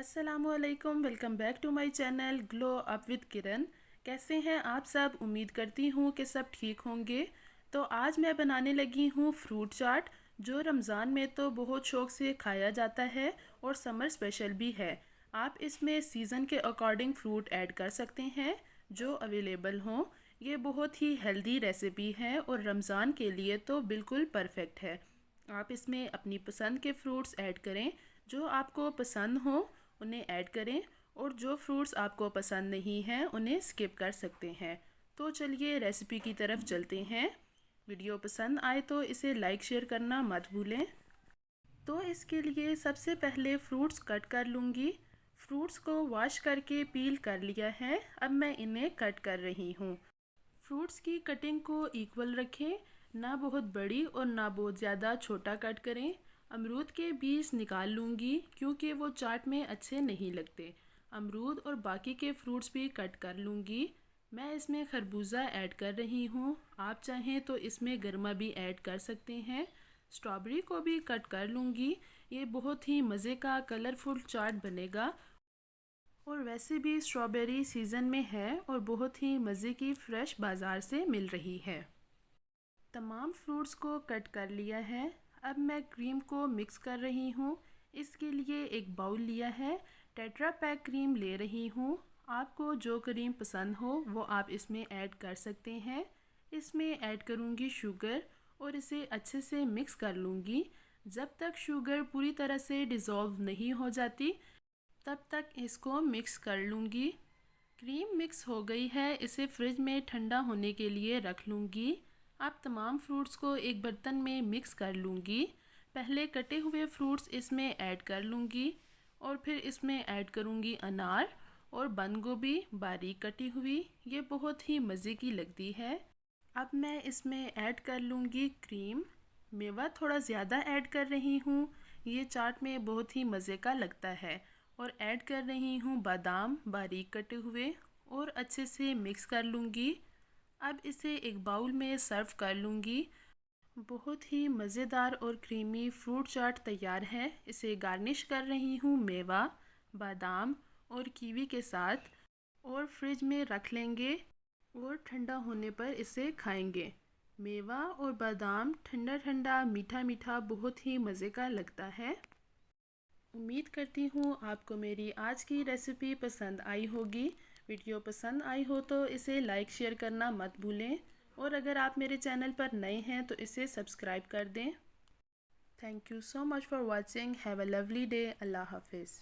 अस्सलामुअलैकुम, welcome back to my channel glow up with Kiran. कैसे हैं आप सब? उम्मीद करती हूँ कि सब ठीक होंगे। तो आज मैं बनाने लगी हूँ फ्रूट चाट, जो रमज़ान में तो बहुत शौक़ से खाया जाता है और समर स्पेशल भी है। आप इसमें सीज़न के अकॉर्डिंग फ्रूट ऐड कर सकते हैं जो अवेलेबल हों। ये बहुत ही हेल्दी रेसिपी है और रमज़ान के लिए तो बिल्कुल परफेक्ट है। आप इसमें अपनी पसंद के फ्रूट्स ऐड करें, जो आपको पसंद हो उन्हें ऐड करें, और जो फ्रूट्स आपको पसंद नहीं हैं उन्हें स्किप कर सकते हैं। तो चलिए रेसिपी की तरफ चलते हैं। वीडियो पसंद आए तो इसे लाइक शेयर करना मत भूलें। तो इसके लिए सबसे पहले फ्रूट्स कट कर लूँगी। फ्रूट्स को वॉश करके पील कर लिया है, अब मैं इन्हें कट कर रही हूँ। फ्रूट्स की कटिंग को इक्वल रखें, ना बहुत बड़ी और ना बहुत ज़्यादा छोटा कट करें। अमरूद के बीज निकाल लूँगी क्योंकि वो चाट में अच्छे नहीं लगते। अमरूद और बाकी के फ्रूट्स भी कट कर लूँगी। मैं इसमें खरबूजा ऐड कर रही हूँ, आप चाहें तो इसमें गरमा भी ऐड कर सकते हैं। स्ट्रॉबेरी को भी कट कर लूँगी। ये बहुत ही मज़े का कलरफुल चाट बनेगा, और वैसे भी स्ट्रॉबेरी सीज़न में है और बहुत ही मज़े की फ़्रेश बाज़ार से मिल रही है। तमाम फ्रूट्स को कट कर लिया है। अब मैं क्रीम को मिक्स कर रही हूँ। इसके लिए एक बाउल लिया है, टेट्रा पैक क्रीम ले रही हूँ। आपको जो क्रीम पसंद हो वो आप इसमें ऐड कर सकते हैं। इसमें ऐड करूँगी शुगर और इसे अच्छे से मिक्स कर लूँगी। जब तक शुगर पूरी तरह से डिज़ोल्व नहीं हो जाती तब तक इसको मिक्स कर लूँगी। क्रीम मिक्स हो गई है, इसे फ्रिज में ठंडा होने के लिए रख लूँगी। अब तमाम फ्रूट्स को एक बर्तन में मिक्स कर लूँगी। पहले कटे हुए फ्रूट्स इसमें ऐड कर लूँगी और फिर इसमें ऐड करूँगी अनार और बंद गोभी बारीक कटी हुई। ये बहुत ही मज़े की लगती है। अब मैं इसमें ऐड कर लूँगी क्रीम। मेवा थोड़ा ज़्यादा ऐड कर रही हूँ, ये चाट में बहुत ही मज़े का लगता है। और ऐड कर रही हूँ बादाम बारीक कटे हुए, और अच्छे से मिक्स कर लूँगी। अब इसे एक बाउल में सर्व कर लूँगी। बहुत ही मज़ेदार और क्रीमी फ्रूट चाट तैयार है। इसे गार्निश कर रही हूँ मेवा, बादाम और कीवी के साथ, और फ्रिज में रख लेंगे और ठंडा होने पर इसे खाएंगे। मेवा और बादाम ठंडा ठंडा मीठा मीठा बहुत ही मज़े का लगता है। उम्मीद करती हूँ आपको मेरी आज की रेसिपी पसंद आई होगी। वीडियो पसंद आई हो तो इसे लाइक शेयर करना मत भूलें, और अगर आप मेरे चैनल पर नए हैं तो इसे सब्सक्राइब कर दें। Thank you so much for watching. Have a lovely day. अल्लाह हाफिज़।